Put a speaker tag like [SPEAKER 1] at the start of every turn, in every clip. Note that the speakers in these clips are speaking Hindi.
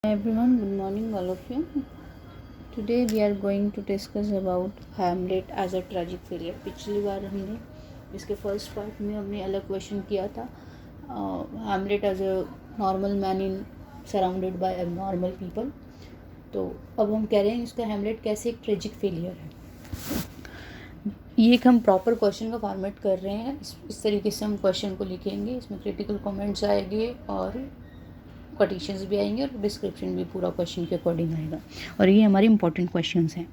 [SPEAKER 1] Everyone, good morning, all of you. Today we are going to discuss about Hamlet as a tragic failure. पिछली बार हमने इसके फर्स्ट पार्ट में हमने अलग क्वेश्चन किया था Hamlet as a normal man in surrounded by abnormal people. तो अब हम कह रहे हैं इसका Hamlet कैसे एक ट्रेजिक फेलियर है. ये एक हम प्रॉपर क्वेश्चन का फॉर्मेट कर रहे हैं. इस तरीके से हम क्वेश्चन को लिखेंगे. इसमें क्रिटिकल कमेंट्स आएंगे और कोटेशंस भी आएंगे और डिस्क्रिप्शन भी पूरा क्वेश्चन के अकॉर्डिंग आएगा. और ये हमारे इंपॉर्टेंट क्वेश्चंस हैं.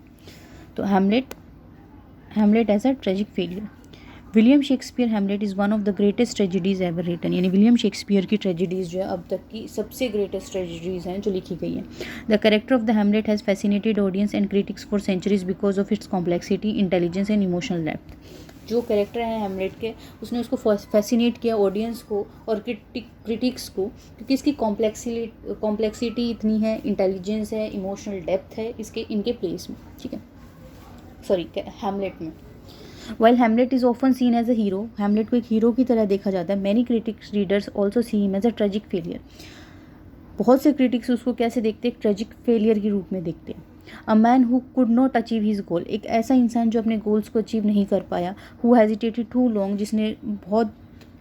[SPEAKER 1] तो Hamlet as a tragic failure. William Shakespeare Hamlet is one of the greatest tragedies ever written. यानी विलियम शेक्सपियर की ट्रेजिडीज़ जो है अब तक की सबसे ग्रेटेस्ट ट्रेजिडीज़ हैं जो लिखी गई हैं. The character of the Hamlet has fascinated audience and critics for centuries because of its complexity, intelligence and emotional depth. जो कैरेक्टर है हैमलेट के, उसने उसको फैसिनेट किया ऑडियंस को और क्रिटिक्स को, क्योंकि इसकी कॉम्प्लेक्सिटी इतनी है, इंटेलिजेंस है, इमोशनल डेप्थ है इनके प्लेस में. ठीक है, सॉरी, हैमलेट में. While Hamlet is often seen as a hero, Hamlet को एक हीरो की तरह देखा जाता है. Many critics readers also see him as a tragic failure. बहुत से क्रिटिक्स उसको कैसे देखते हैं? ट्रेजिक फेलियर के रूप में देखते हैं. अ man who could not achieve his goal. एक ऐसा इंसान जो अपने गोल्स को अचीव नहीं कर पाया. Who hesitated too long. जिसने बहुत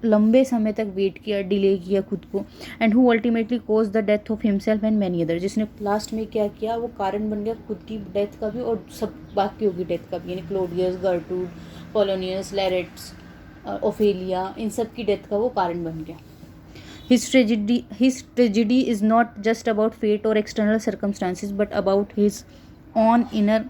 [SPEAKER 1] लंबे समय तक वेट किया, डिले किया खुद को. And who ultimately cause the death of himself and many other. जिसने लास्ट में क्या किया, वो कारण बन गया खुद की डेथ का भी और सब बाकियों की डेथ का भी. यानी क्लोडियस, गर्टूड, पोलोनियस, लैरेट्स, ओफेलिया, इन सब की डेथ का वो कारण बन गया. His tragedy is not just about fate or external circumstances, but about his own inner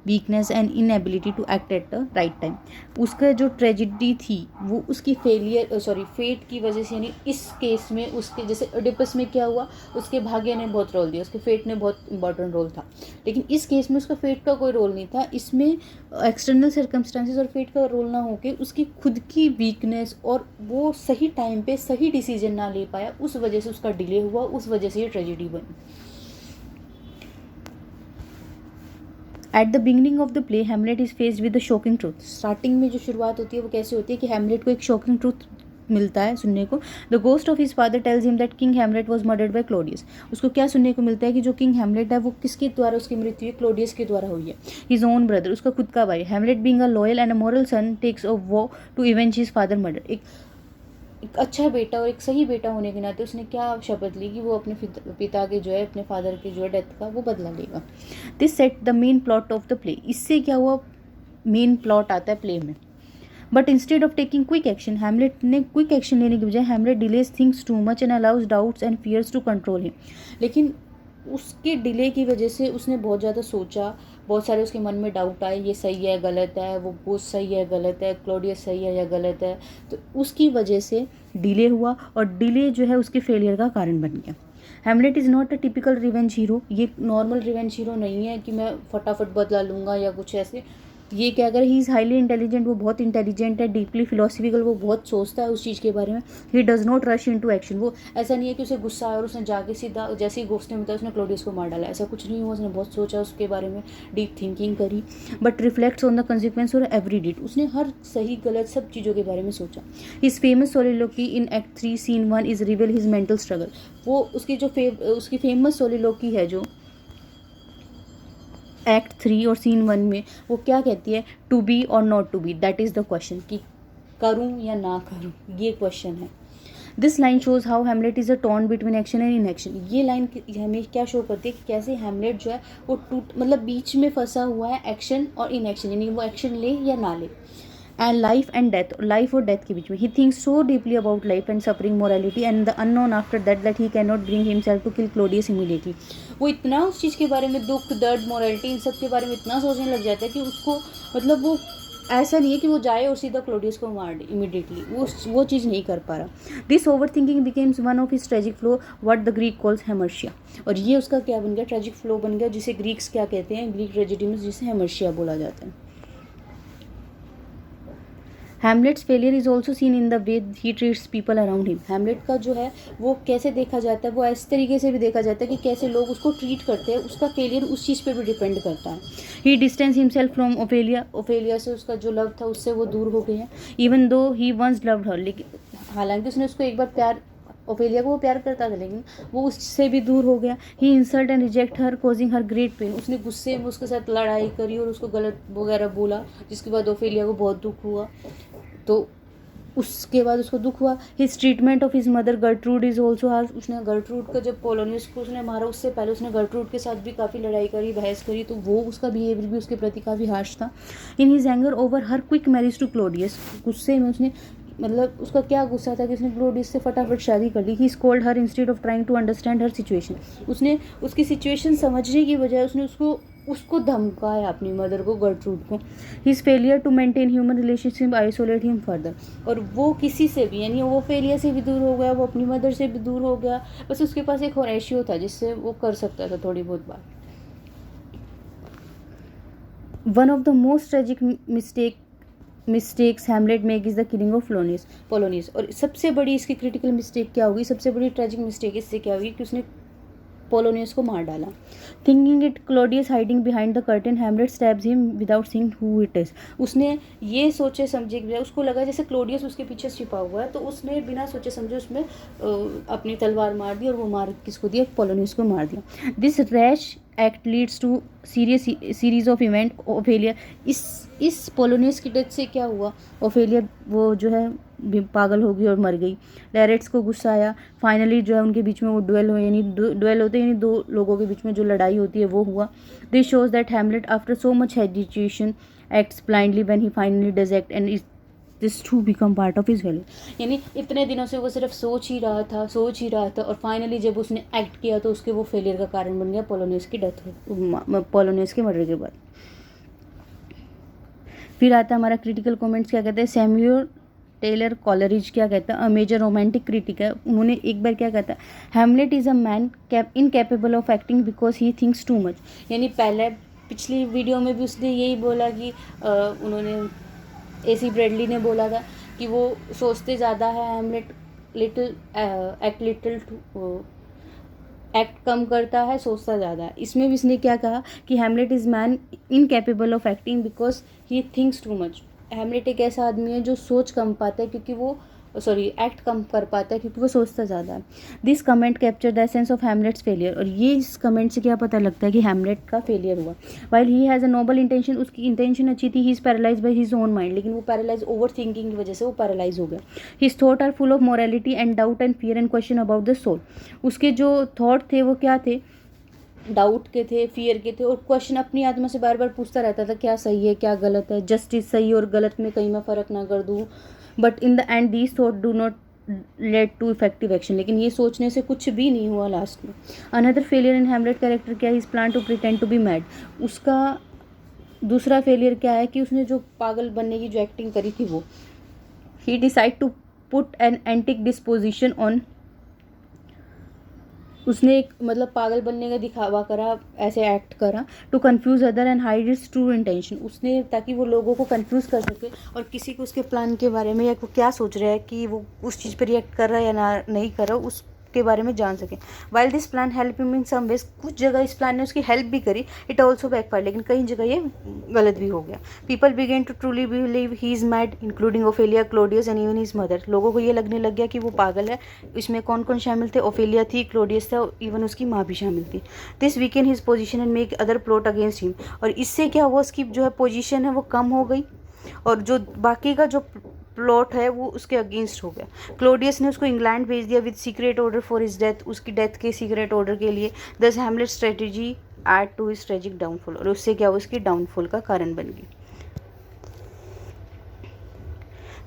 [SPEAKER 1] weakness and inability to act at the right time. उसका जो ट्रेजिडी थी वो उसकी फेट की वजह से. यानी इस केस में उसके जैसे ओडिपस में क्या हुआ, उसके भाग्य ने बहुत रोल दिया, उसके फेट ने बहुत इंपॉर्टेंट रोल था. लेकिन इस केस में उसका फेट का कोई रोल नहीं था. इसमें एक्सटर्नल सर्कमस्टांसेस और फेट का रोल ना होके उसकी खुद की वीकनेस और वो सही टाइम पे सही डिसीजन ना ले पाया, उस वजह से उसका डिले हुआ, उस वजह से ये ट्रेजिडी बनी. At the beginning of the play Hamlet is faced with the shocking truth. Starting में जो शुरुआत होती है वो कैसे होती है कि हैमलेट को एक शॉकिंग ट्रूथ मिलता है सुनने को. The ghost of his father tells him that king Hamlet was murdered by Claudius. उसको क्या सुनने को मिलता है कि जो किंग हैमलेट है वो किसके द्वारा उसकी मृत्यु है? क्लोडियस के द्वारा हुई है. हिज ओन ब्रदर, उसका खुद का भाई. Hamlet being a loyal and a moral son takes a vow to avenge his father murder. एक अच्छा बेटा और एक सही बेटा होने के नाते उसने क्या शपथ ली कि वो अपने पिता के जो है, अपने फादर के जो है डेथ का वो बदला लेगा. This set the main plot of the play. इससे क्या हुआ, मेन प्लॉट आता है प्ले में. But instead of taking quick action, Hamlet ने क्विक एक्शन लेने की बजाय Hamlet delays things too much and allows doubts and fears to control him. लेकिन उसके डिले की वजह से उसने बहुत ज़्यादा सोचा, बहुत सारे उसके मन में डाउट आए, ये सही है गलत है, वो गोस्ट सही है गलत है, क्लोडियस सही है या गलत है. तो उसकी वजह से डिले हुआ और डिले जो है उसके फेलियर का कारण बन गया. Hamlet is not a typical revenge hero. ये नॉर्मल रिवेंज हीरो नहीं है कि मैं फटाफट बदला लूँगा या कुछ ऐसे. ये क्या करे, ही इज़ हाईली इंटेलिजेंट. वो बहुत इंटेलिजेंट है, डीपली फिलोसफिकल, वो बहुत सोचता है उस चीज़ के बारे में. He does not rush into action. वो ऐसा नहीं है कि उसे गुस्सा आया और उसने जाके सीधा जैसे ही गोस्ट ने बताया उसने क्लोडियस को मार डाला. ऐसा कुछ नहीं हुआ. उसने बहुत सोचा उसके बारे में, डीप थिंकिंग करी, but reflects on the consequence और एवरी डिड. उसने हर सही गलत सब चीज़ों के बारे में सोचा. His famous soliloquy in act 3 scene 1 is reveal his mental struggle. वो उसकी जो उसकी फेमस सोलिलोकी है जो एक्ट 3 और सीन 1 में, वो क्या कहती है? टू बी और not to be, that is the question. कि करूँ या ना करूँ, ये क्वेश्चन है. This line shows how Hamlet is a torn between action and inaction. ये लाइन हमें क्या शो करती है कि कैसे हैमलेट जो है वो मतलब बीच में फंसा हुआ है एक्शन और इन एक्शन. यानी वो एक्शन ले या ना ले. एंड लाइफ और डेथ के बीच में. He thinks so deeply about life and suffering, morality and the unknown after that he can not bring himself to kill Claudius immediately. वो इतना उस चीज़ के बारे में, दुख दर्द मोरालिटी इन सब के बारे में इतना सोचने लग जाता है कि उसको मतलब वो ऐसा नहीं है कि वो जाए और सीधा क्लोडियस को मार दे इमीडिएटली. वो चीज़ नहीं कर पा रहा. This over thinking becomes one of his tragic flaw, what the Greek calls hamartia. और ये उसका क्या बन गया? ट्रेजिक फ्लो बन गया, जिसे ग्रीक्स क्या कहते हैं, ग्रीक ट्रेजिडी में जिसे हेमर्शिया बोला जाता है. Hamlet's failure is also seen in the way he treats people around him. Hamlet का जो है वो कैसे देखा जाता है, वो इस तरीके से भी देखा जाता है कि कैसे लोग उसको ट्रीट करते हैं. उसका फेलियर उस चीज़ पे भी डिपेंड करता है. ही डिस्टेंस हिमसेल्फ फ्रॉम ओफेलिया से उसका जो लव था उससे वो दूर हो गए हैं. इवन दो ही वंस लव्ड हर, लेकिन हालांकि उसने उसको एक बार प्यार ओफेलिया को वो प्यार करता था, लेकिन वो उससे भी दूर हो गया। He insult and reject her causing her great pain. उसने गुस्से में उसके साथ लड़ाई करी और उसको गलत वगैरह बोला, जिसके बाद ओफेलिया को बहुत दुख हुआ। तो उसके बाद उसको दुख हुआ। His treatment of his mother Gertrude is also harsh. उसने गर्ट्रूड का जब पोलोनियस को उसने मारा, उससे पहले उसने गर्ट्रूड के साथ भी काफ़ी लड़ाई करी, बहस करी, तो वो उसका बिहेवियर भी उसके प्रति काफ़ी हार्श था। In his anger over her quick marriage to Claudius. गुस्से में उसने, मतलब उसका क्या गुस्सा था कि उसने क्लोडियस से फटाफट शादी कर ली। He scold her instead of trying to understand her situation. उसने उसकी सिचुएशन समझने की बजाय उसने उसको धमकाया, अपनी मदर को, गर्ट्रूड को। His failure to maintain human relationship isolate him further. और वो किसी से भी, यानी वो फेलियर से भी दूर हो गया, वो अपनी मदर से भी दूर हो गया। बस उसके पास एक होरेशियो था जिससे वो कर सकता था थोड़ी बहुत बात। One of the most tragic mistakes Hamlet make is the killing of Polonius. और सबसे बड़ी इसकी क्रिटिकल मिस्टेक क्या होगी, सबसे बड़ी ट्रेजिक मिस्टेक इससे क्या होगी कि उसने पोलोनियस को मार डाला। Thinking it Claudius hiding behind the curtain, Hamlet stabs him without seeing who it is. उसने ये सोचे समझे कि उसको लगा जैसे क्लोडियस उसके पीछे छिपा हुआ है, तो उसने बिना सोचे समझे उसमें अपनी तलवार मार दी और वो मार किसको दिया, पोलोनियस को मार दिया। This rash act leads to series of event. Ophelia, इस पोलोनियस की डेथ से क्या हुआ, ओफेलिया वो जो है पागल हो गई और मर गई। लैरेट्स को गुस्सा आया। फाइनली जो है उनके बीच में वो डुएल हो, यानी डुएल होते यानी दो लोगों के बीच में जो लड़ाई होती है वो हुआ। This shows that Hamlet after so much hesitation acts blindly when he finally does act and is this to become part of his value. यानी इतने दिनों से वो सिर्फ सोच ही रहा था और फाइनली जब उसने एक्ट किया तो उसके वो फेलियर का कारण बन गया, पोलोनियस की डेथ, पोलोनियस के मर्डर के बाद। फिर आता है हमारा क्रिटिकल कमेंट्स, क्या कहते हैं। सैमुअल टेलर कॉलरिज क्या कहता है, मेजर रोमांटिक क्रिटिक है, उन्होंने एक बार क्या कहता है, Hamlet is a man incapable of acting because he thinks too much. यानी पहले पिछली वीडियो में भी उसने यही बोला कि उन्होंने AC ब्रैडली ने बोला था कि वो सोचते ज़्यादा है, हैमलेट एक्ट कम करता है, सोचता ज़्यादा है। इसमें भी इसने क्या कहा कि Hamlet is man incapable of acting because he thinks too much. Hamlet एक ऐसा आदमी है जो सोच कम पाता है क्योंकि वो एक्ट कम कर पाता है क्योंकि वो सोचता ज़्यादा है। This comment capture the essence of Hamlet's failure. और ये इस कमेंट से क्या पता लगता है कि हैमलेट का फेलियर हुआ। While he has a Nobel intention, उसकी इंटेंशन अच्छी थी, he is paralyse by his own mind, लेकिन वो पैरालाइज ओवर थिंकिंग की वजह से वो पैरालाइज हो गया। His thought are full of morality and doubt and fear and question about the soul. उसके जो थॉट थे वो क्या थे, डाउट के थे, फियर के थे, और क्वेश्चन अपनी आत्मा से बार बार पूछता रहता था क्या सही है क्या गलत है, जस्टिस सही और गलत में कहीं मैं फ़र्क ना कर दूँ। But in the end these thought do not led to effective action. लेकिन ये सोचने से कुछ भी नहीं हुआ लास्ट में। Another failure in Hamlet character क्या है, is plan to pretend to be mad. उसका दूसरा फेलियर क्या है कि उसने जो पागल बनने की जो एक्टिंग करी थी वो, he decide to put an antic disposition on. उसने एक मतलब पागल बनने का दिखावा करा, ऐसे एक्ट करा, to confuse other and hide its true intention. उसने ताकि वो लोगों को कंफ्यूज कर सके और किसी को उसके प्लान के बारे में या वो क्या सोच रहा है कि वो उस चीज़ पर रिएक्ट कर रहा है या ना नहीं कर रहा, उसके बारे में जान सके। While this plan help him in some ways, कुछ जगह इस प्लान ने उसकी हेल्प भी करी, इट ऑल्सो बैकफायर, लेकिन कई जगह ये गलत भी हो गया। People began to truly believe he is mad including Ophelia, Claudius and even his mother. लोगों को ये लगने लग गया कि वो पागल है। इसमें कौन कौन शामिल थे, ओफेलिया थी, क्लोडियस था, इवन उसकी माँ भी शामिल थी। This weekend his position and make other plot against him. और इससे क्या हुआ, उसकी जो है पोजीशन है वो कम हो गई और जो बाकी का जो प्लॉट है वो उसके अगेंस्ट हो गया। क्लोडियस ने उसको इंग्लैंड भेज दिया with secret order for his death, उसकी डेथ के सीक्रेट ऑर्डर के लिए। Thus Hamlet strategy add to his tragic downfall, और उससे क्या हुआ, उसकी डाउनफॉल का कारण बन गई।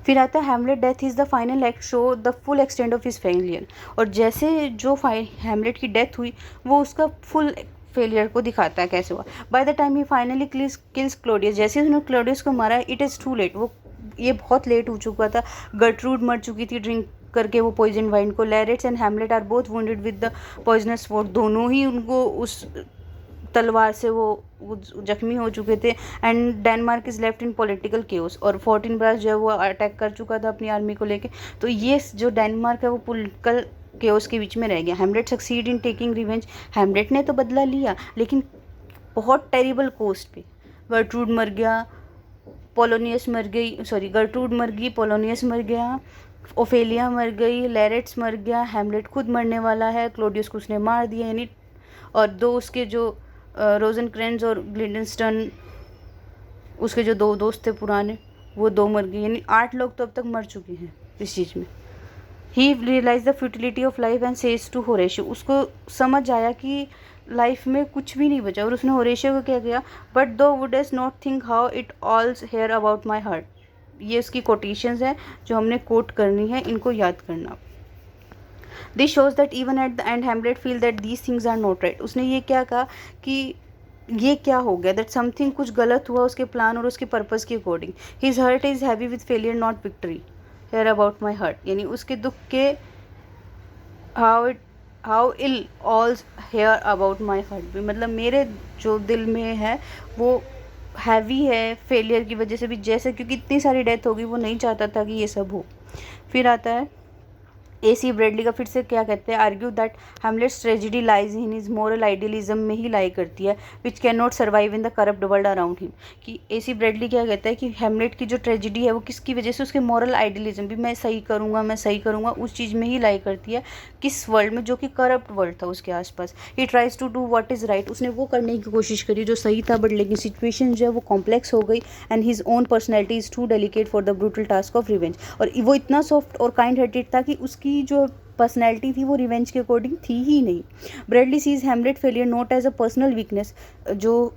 [SPEAKER 1] फिर आता है Hamlet death is the final act show the full extent of his failure. और जैसे जो हैमलेट की डेथ हुई वो उसका फुल फेलियर को दिखाता है कैसे हुआ। By the time he finally kills Claudius, जैसे उसने क्लोडियस को मारा, इट इज़ टू लेट, वो ये बहुत लेट हो चुका था। गर्ट्रूड मर चुकी थी ड्रिंक करके वो पॉइजन वाइन को। Laertes and Hamlet are both wounded with the poisonous sword, दोनों ही उनको उस तलवार से वो जख्मी हो चुके थे। And Denmark is left in political chaos, और 14 ब्रास जो है वो अटैक कर चुका था अपनी आर्मी को लेके। तो ये जो डेनमार्क है वो पॉलिटिकल केओस के बीच में रह गया। Hamlet succeed in taking revenge, Hamlet ने तो बदला लिया लेकिन बहुत टेरिबल कोस्ट पे। गर्ट्रूड मर गया, पोलोनियस मर गई, गर्ट्रूड मर गई, पोलोनियस मर गया, ओफेलिया मर गई, लेरेट्स मर गया, हैमलेट खुद मरने वाला है, क्लोडियस को उसने मार दिया, यानी और दो उसके जो रोजनक्रेंज और ग्लिडनस्टन, उसके जो दो दोस्त थे पुराने, वो 2 मर गए, यानी 8 लोग तो अब तक मर चुके हैं इस चीज़ में। He realize the futility of life and says to Horatio, उसको समझ आया कि लाइफ में कुछ भी नहीं बचा, और उसने होरेशियो को क्या किया, but thou wouldst not think how it all's here about my heart. ये उसकी कोटेशंस हैं जो हमने कोट करनी है, इनको याद करना। This shows that even at the end Hamlet feel that these things are not right. उसने ये क्या कहा कि ये क्या हो गया, दैट समथिंग कुछ गलत हुआ उसके प्लान और उसके पर्पस के अकॉर्डिंग। His heart is heavy with failure not victory, here about my heart, यानी उसके दुख के how ill all's here about my heart भी, मतलब मेरे जो दिल में है वो हैवी है फेलियर की वजह से भी, जैसे क्योंकि इतनी सारी डेथ होगी, वो नहीं चाहता था कि ये सब हो। फिर आता है AC ब्रेडली का, फिर से क्या कहते हैं, argue that Hamlet's tragedy lies in his moral idealism में ही लाई करती है, विच can not survive in the corrupt world around him. कि AC ब्रेडली क्या कहता है कि हैमलेट की जो ट्रेजिडी है वो किसकी वजह से, उसके मोरल आइडियलिज्म भी, मैं सही करूँगा उस चीज़ में ही लाई करती है, किस वर्ल्ड में, जो कि करप्ट वर्ल्ड था उसके आसपास। He tries to do what is right, उसने वो करने की कोशिश करी जो सही था, बट लेकिन सिचुएशन जो है वो कॉम्प्लेक्स हो गई, and his own personality is too delicate for the brutal task of revenge. और वो इतना सॉफ्ट और काइंड हार्टेड था कि उसकी जो पर्सनैलिटी थी वो रिवेंज के अकॉर्डिंग थी ही नहीं। Bradley sees Hamlet failure not as a personal weakness, जो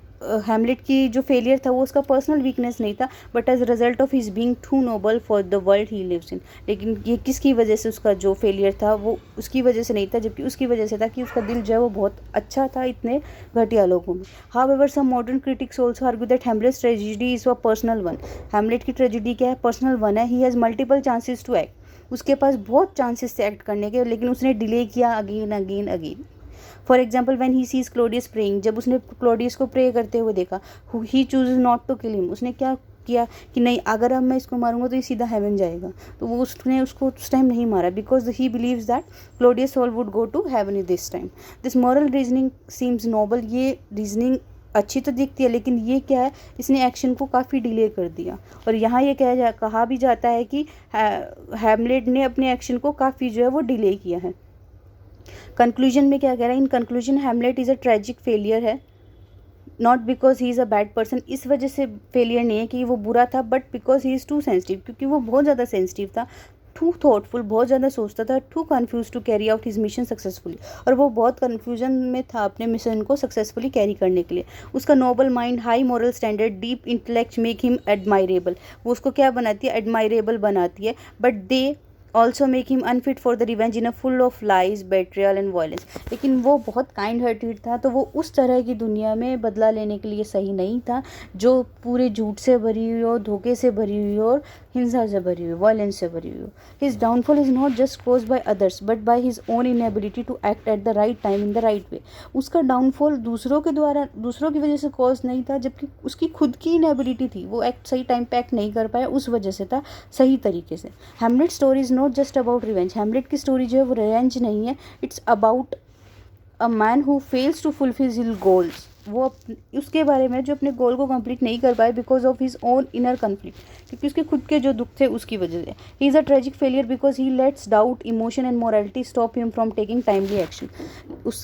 [SPEAKER 1] हैमलेट की जो फेलियर था वो उसका पर्सनल वीकनेस नहीं था, but as result of his being too noble for the world he lives in. लेकिन ये किसकी वजह से उसका जो फेलियर था वो उसकी वजह से नहीं था, जबकि उसकी वजह से था कि उसका दिल जो है वो बहुत अच्छा था इतने घटिया लोगों में। However some modern critics also argue that Hamlet's tragedy is a personal one. Hamlet की ट्रेजिडी क्या है, पर्सनल वन है। He has multiple chances to act, उसके पास बहुत चांसेस थे एक्ट करने के, लेकिन उसने डिले किया again. For example when he sees Claudius praying, जब उसने क्लोडियस को प्रे करते हुए देखा, he chooses not to kill him, उसने क्या किया कि नहीं, अगर अब मैं इसको मारूंगा तो ये सीधा हेवन जाएगा, तो वो उसने उसको उस टाइम नहीं मारा, because he believes that Claudius soul would go to heaven in this time. This moral reasoning seems noble, ये रीजनिंग अच्छी तो दिखती है, लेकिन ये क्या है, इसने एक्शन को काफ़ी डिले कर दिया। और यहाँ ये कहा भी जाता है कि हैमलेट ने अपने एक्शन को काफ़ी जो है वो डिले किया है। कंक्लूजन में क्या कह रहा है, in conclusion Hamlet is a tragic failure है, not because he is a bad person, इस वजह से फेलियर नहीं है कि वो बुरा था, but because he is too sensitive, क्योंकि वो बहुत ज़्यादा सेंसिटिव था, टू थॉटफुल, बहुत ज़्यादा सोचता था, too confuse to carry out his mission successfully, और वो बहुत कन्फ्यूजन में था अपने मिशन को सक्सेसफुली कैरी करने के लिए। उसका noble mind, high moral standard, deep intellect make him admirable, वो उसको क्या बनाती है, एडमायरेबल बनाती है, but they also make him unfit for the revenge in a full of lies, betrayal and violence. लेकिन वो बहुत काइंड हार्टेड था, तो वो उस तरह की दुनिया में बदला लेने के लिए सही नहीं था जो पूरे झूठ से भरी हुई हो, धोखे से भरी हुई हो, और हिंसा से भरी हुई, वायलेंस से भरी हुई हो। His downfall is not just cause by others but by his own inability to act at the right time in the right way. उसका डाउनफॉल दूसरों के द्वारा, दूसरों की वजह से कॉज नहीं था, जबकि उसकी खुद की इनएबिलिटी थी, वो एक्ट सही टाइम पे एक्ट नहीं कर पाया, उस वजह से था, सही तरीके से। Hamlet story is not just about revenge, Hamlet की स्टोरी जो है वो रिवेंज नहीं है, it's about a man who fails to fulfil his goals, वो उसके बारे में जो अपने गोल को कंप्लीट नहीं कर पाए because of his own inner conflict, क्योंकि उसके खुद के जो दुख थे उसकी वजह से। ही is a tragic failure because he let's doubt, emotion and morality stop him from taking timely action.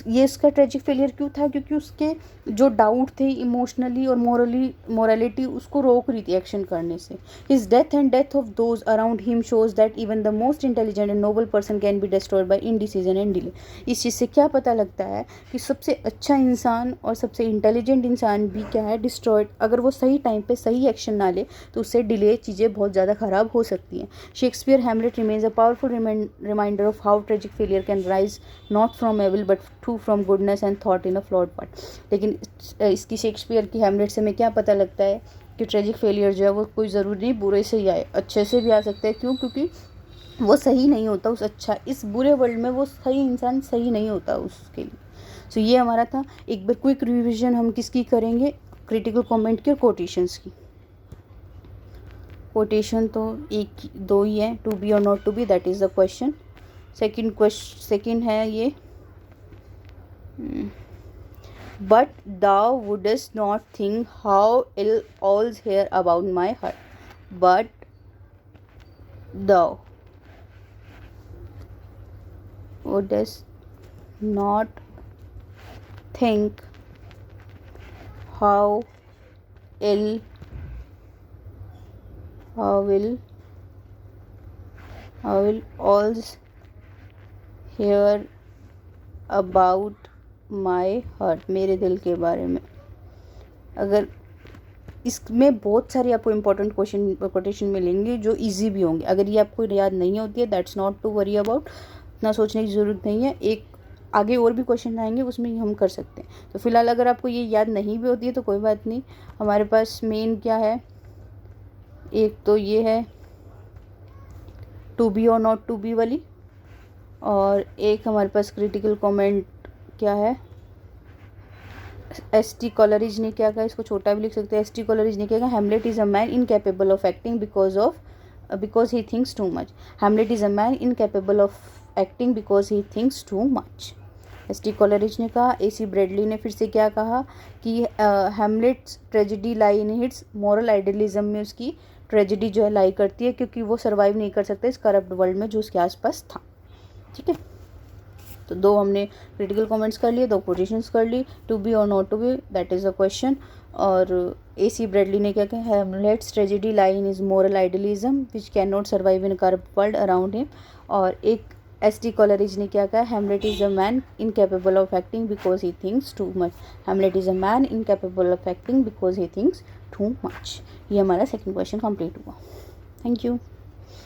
[SPEAKER 1] ये इसका ट्रेजिक फेलियर क्यों था, क्योंकि उसके जो डाउट थे इमोशनली और मोरालिटी उसको रोक रही थी एक्शन करने से। His death and death of those around him shows that even the most intelligent and Nobel person can be destroyed by indecision and delay. इस चीज़ से क्या पता लगता है कि सबसे अच्छा इंसान और सबसे इंटेलिजेंट इंसान भी क्या है, डिस्ट्रॉयड, अगर वो सही टाइम पे सही एक्शन ना ले तो उससे डिले चीज़ें बहुत ज़्यादा ख़राब हो सकती हैं। Shakespeare Hamlet remains a powerful reminder of how tragic failure can rise not from evil but too from goodness and thought in a flawed part. लेकिन इसकी शेक्सपियर की हैमलेट से हमें क्या पता लगता है कि ट्रेजिक फेलियर जो है वो कोई ज़रूरी नहीं बुरे से ही आए, अच्छे से भी आ सकता है। क्यों? क्योंकि वो सही नहीं होता उस अच्छा, इस बुरे वर्ल्ड में वो सही इंसान सही नहीं होता उसके लिए। सो ये हमारा था। एक बार क्विक रिवीजन हम किसकी करेंगे, क्रिटिकल कमेंट की और कोटेशंस की। कोटेशन तो एक दो ही है, टू बी और not to be, that is the question. Second है ये, but thou wouldst not think how ill all's here about my heart, but thou वो does not think how will always hear about my heart, मेरे दिल के बारे में। अगर इसमें बहुत सारे आपको इंपॉर्टेंट कोटेशन मिलेंगे जो इजी भी होंगे। अगर ये आपको याद नहीं होती है, that's not to worry about, इतना सोचने की ज़रूरत नहीं है। एक आगे और भी क्वेश्चन आएंगे, उसमें हम कर सकते हैं। तो फिलहाल अगर आपको ये याद नहीं भी होती है तो कोई बात नहीं। हमारे पास मेन क्या है, एक तो ये है टू बी और नॉट टू बी वाली, और एक हमारे पास क्रिटिकल कमेंट क्या है, एस.टी. कॉलरिज ने क्या कहा, इसको छोटा भी लिख सकते हैं। एस.टी. कॉलरिज ने क्या कहा, Hamlet is a man incapable of acting because he thinks too much. Hamlet is a man incapable of acting because he thinks too much. ST. Coleridge ने कहा। ए.सी. ब्रैडली ने फिर से क्या कहा कि हैमलेट्स ट्रेजिडी लाई इन हिट्स मॉरल आइडियलिज्म में उसकी ट्रेजिडी जो है लाई करती है, क्योंकि वो सर्वाइव नहीं कर सकता इस करप्ट वर्ल्ड में जो उसके आसपास था। ठीक है, तो दो हमने क्रिटिकल कमेंट्स कर लिए, दो पोजीशंस कर ली, टू बी और not to be, that is a question. और ए.सी. ब्रैडली ने क्या कहा, Hamlet's tragedy lie in his moral idealism which can not survive in corrupt world around him. और एक एस.टी. कॉलरिज ने क्या कहा, Hamlet is a man incapable of acting because he thinks too much. Hamlet is a man incapable of acting because he thinks too much. ये हमारा सेकंड क्वेश्चन कंप्लीट हुआ। Thank you.